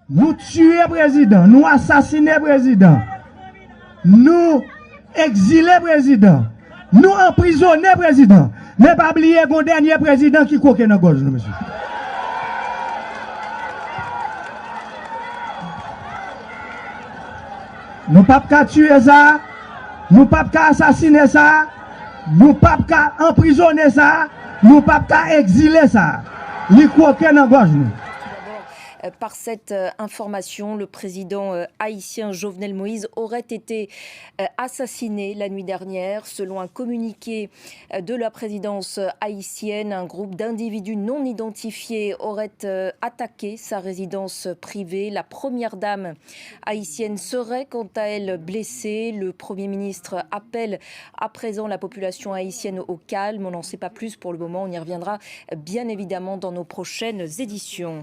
nous tuer président, nous assassiner président, nous exiler président, nous emprisonner président. Mais pas oublier qu'on dernier président qui coque dans la gorge, monsieur. Nous ne pouvons pas tuer ça, nous ne pouvons pas assassiner ça, nous ne pouvons pas emprisonner ça, nous ne pouvons pas exiler ça. Il coque dans la gorge. Par cette information, le président haïtien Jovenel Moïse aurait été assassiné la nuit dernière. Selon un communiqué de la présidence haïtienne, un groupe d'individus non identifiés aurait attaqué sa résidence privée. La première dame haïtienne serait quant à elle blessée. Le Premier ministre appelle à présent la population haïtienne au calme. On n'en sait pas plus pour le moment. On y reviendra bien évidemment dans nos prochaines éditions.